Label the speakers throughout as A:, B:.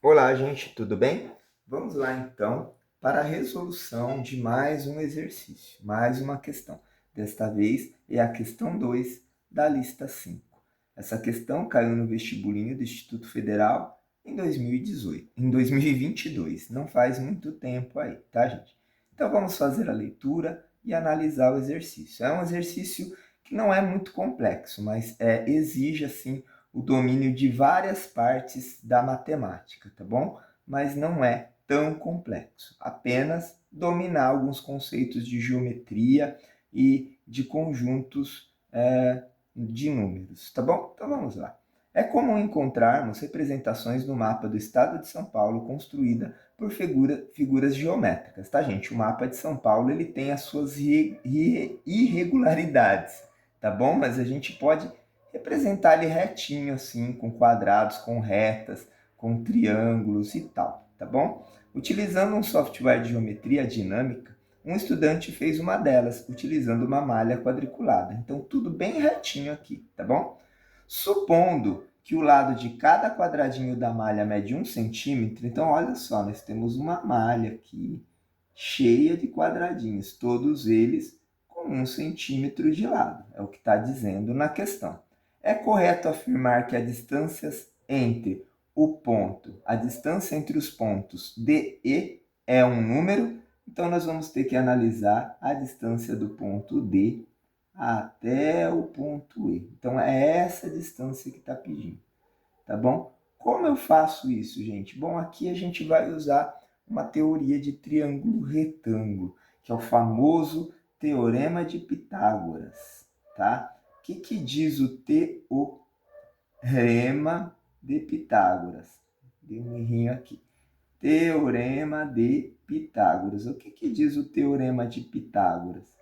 A: Olá, gente, tudo bem? Vamos lá então para a resolução de mais um exercício, mais uma questão. Desta vez é a questão 2 da lista 5. Essa questão caiu no vestibulinho do Instituto Federal em 2018, em 2022, não faz muito tempo aí, tá, gente? Então vamos fazer a leitura e analisar o exercício. É um exercício que não é muito complexo, mas exige assim o domínio de várias partes da matemática, tá bom? Mas não é tão complexo. Apenas dominar alguns conceitos de geometria e de conjuntos de números, tá bom? Então vamos lá. É comum encontrarmos representações no mapa do estado de São Paulo construída por figuras geométricas, tá, gente? O mapa de São Paulo ele tem as suas irregularidades, tá bom? Mas a gente pode representar ele retinho assim, com quadrados, com retas, com triângulos e tal, tá bom? Utilizando um software de geometria dinâmica, um estudante fez uma delas, utilizando uma malha quadriculada. Então, tudo bem retinho aqui, tá bom? Supondo que o lado de cada quadradinho da malha mede 1 centímetro, então olha só, nós temos uma malha aqui cheia de quadradinhos, todos eles com 1 centímetro de lado, é o que está dizendo na questão. É correto afirmar que a distância entre os pontos D e E é um número, então nós vamos ter que analisar a distância do ponto D até o ponto E. Então é essa distância que está pedindo, tá bom? Como eu faço isso, gente? Bom, aqui a gente vai usar uma teoria de triângulo retângulo, que é o famoso Teorema de Pitágoras, tá? O que diz o Teorema de Pitágoras? Dei um errinho aqui. Teorema de Pitágoras. O que diz o Teorema de Pitágoras?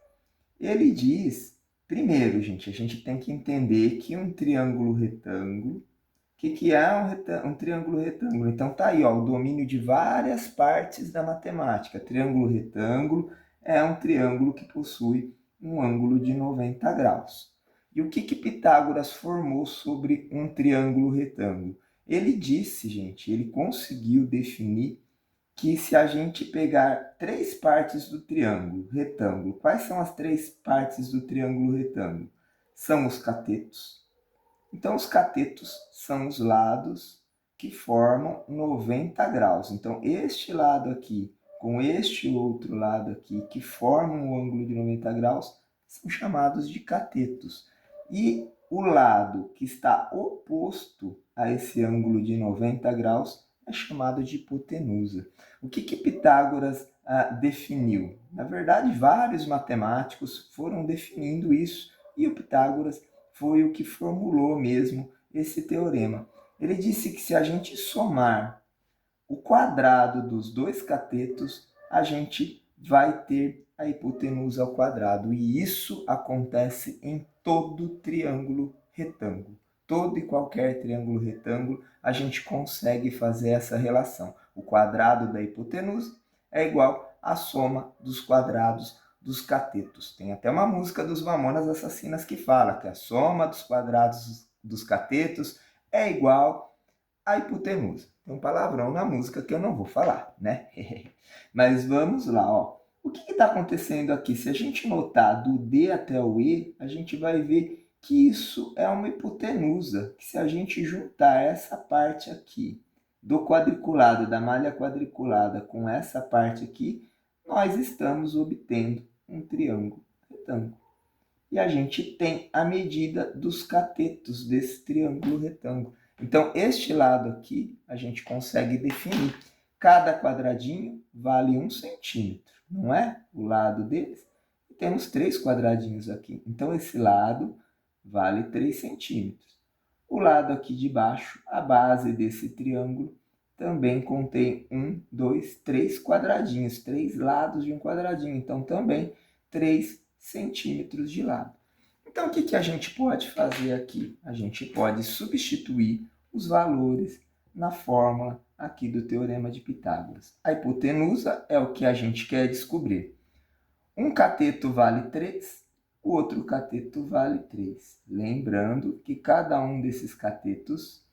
A: Ele diz, primeiro, gente, a gente tem que entender que um triângulo retângulo, que é um triângulo retângulo? Então tá aí, ó, o domínio de várias partes da matemática. Triângulo retângulo é um triângulo que possui um ângulo de 90 graus. E o que Pitágoras formou sobre um triângulo retângulo? Ele disse, gente, ele conseguiu definir que se a gente pegar três partes do triângulo retângulo, quais são as três partes do triângulo retângulo? São os catetos. Então, os catetos são os lados que formam 90 graus. Então, este lado aqui com este outro lado aqui, que formam o ângulo de 90 graus, são chamados de catetos. E o lado que está oposto a esse ângulo de 90 graus é chamado de hipotenusa. O que Pitágoras definiu? Na verdade, vários matemáticos foram definindo isso, e o Pitágoras foi o que formulou mesmo esse teorema. Ele disse que se a gente somar o quadrado dos dois catetos, a gente vai ter a hipotenusa ao quadrado. E isso acontece em todo triângulo retângulo. Todo e qualquer triângulo retângulo, a gente consegue fazer essa relação. O quadrado da hipotenusa é igual à soma dos quadrados dos catetos. Tem até uma música dos Mamonas Assassinas que fala que a soma dos quadrados dos catetos é igual à hipotenusa. Tem um palavrão na música que eu não vou falar, né? Mas vamos lá, ó. O que está acontecendo aqui? Se a gente notar do D até o E, a gente vai ver que isso é uma hipotenusa. Que se a gente juntar essa parte aqui do quadriculado, da malha quadriculada, com essa parte aqui, nós estamos obtendo um triângulo retângulo. E a gente tem a medida dos catetos desse triângulo retângulo. Então, este lado aqui, a gente consegue definir. Cada quadradinho vale 1 centímetro, não é? O lado deles. E temos 3 quadradinhos aqui. Então, esse lado vale 3 centímetros. O lado aqui de baixo, a base desse triângulo, também contém 1, 2, 3 quadradinhos. 3 lados de um quadradinho. Então, também 3 centímetros de lado. Então, o que a gente pode fazer aqui? A gente pode substituir os valores na fórmula aqui do Teorema de Pitágoras. A hipotenusa é o que a gente quer descobrir. Um cateto vale 3, o outro cateto vale 3. Lembrando que cada um desses catetos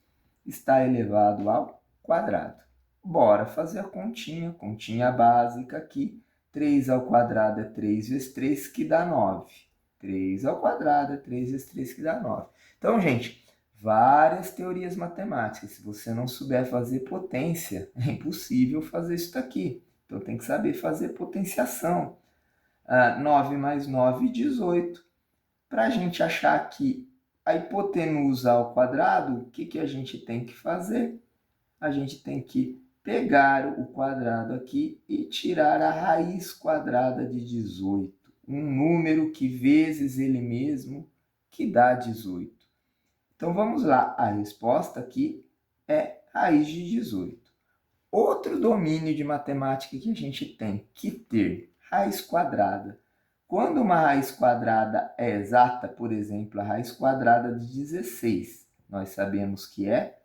A: está elevado ao quadrado. Bora fazer a continha básica aqui. 3 ao quadrado é 3 vezes 3, que dá 9. 3 ao quadrado é 3 vezes 3, que dá 9. Então, gente, várias teorias matemáticas. Se você não souber fazer potência, é impossível fazer isso daqui. Então, tem que saber fazer potenciação. 9 mais 9, 18. Para a gente achar aqui a hipotenusa ao quadrado, o que a gente tem que fazer? A gente tem que pegar o quadrado aqui e tirar a raiz quadrada de 18. Um número que vezes ele mesmo, que dá 18. Então, vamos lá. A resposta aqui é raiz de 18. Outro domínio de matemática que a gente tem que ter, raiz quadrada. Quando uma raiz quadrada é exata, por exemplo, a raiz quadrada de 16, nós sabemos que é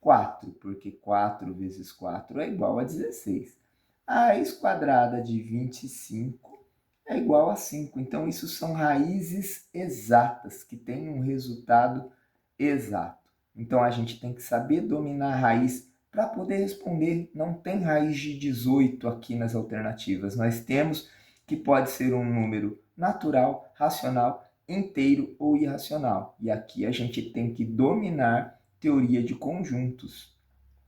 A: 4, porque 4 vezes 4 é igual a 16. A raiz quadrada de 25 é igual a 5. Então, isso são raízes exatas, que têm um resultado exato. Então, a gente tem que saber dominar a raiz para poder responder. Não tem raiz de 18 aqui nas alternativas. Nós temos que pode ser um número natural, racional, inteiro ou irracional. E aqui a gente tem que dominar teoria de conjuntos.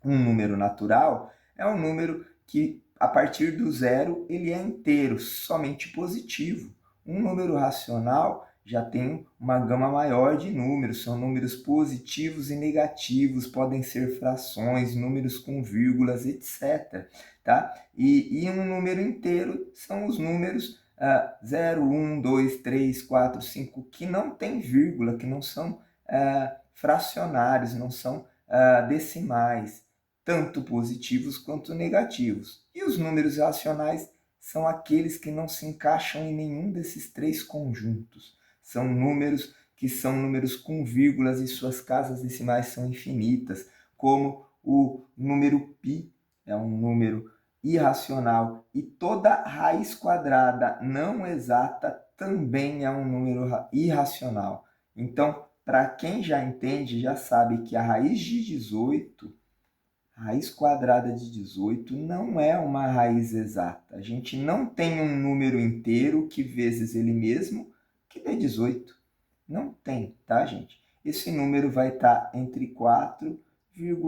A: Um número natural é um número que, a partir do zero, ele é inteiro, somente positivo. Um número racional já tem uma gama maior de números, são números positivos e negativos, podem ser frações, números com vírgulas, etc. Tá? E um número inteiro são os números 0, 1, 2, 3, 4, 5, que não tem vírgula, que não são fracionários, não são decimais, tanto positivos quanto negativos. E os números racionais são aqueles que não se encaixam em nenhum desses três conjuntos. São números que são números com vírgulas e suas casas decimais são infinitas, como o número π é um número irracional e toda raiz quadrada não exata também é um número irracional. Então, para quem já entende, já sabe que a raiz de 18, a raiz quadrada de 18 não é uma raiz exata. A gente não tem um número inteiro que vezes ele mesmo que dê 18. Não tem, tá, gente? Esse número vai estar entre 4,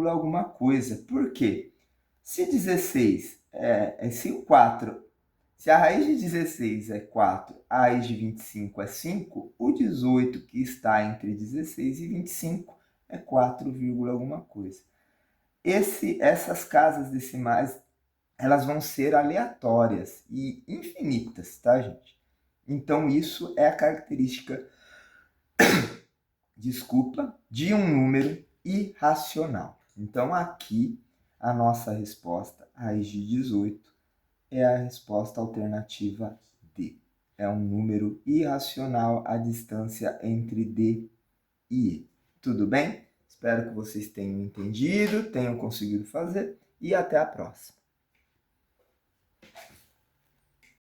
A: alguma coisa. Por quê? Se 16 se o 4, se a raiz de 16 é 4, a raiz de 25 é 5, o 18 que está entre 16 e 25 é 4, alguma coisa. Essas casas decimais, elas vão ser aleatórias e infinitas, tá, gente? Então, isso é a característica, de um número irracional. Então, aqui, a nossa resposta, raiz de 18, é a resposta alternativa D. É um número irracional a distância entre D e E. Tudo bem? Espero que vocês tenham entendido, tenham conseguido fazer e até a próxima.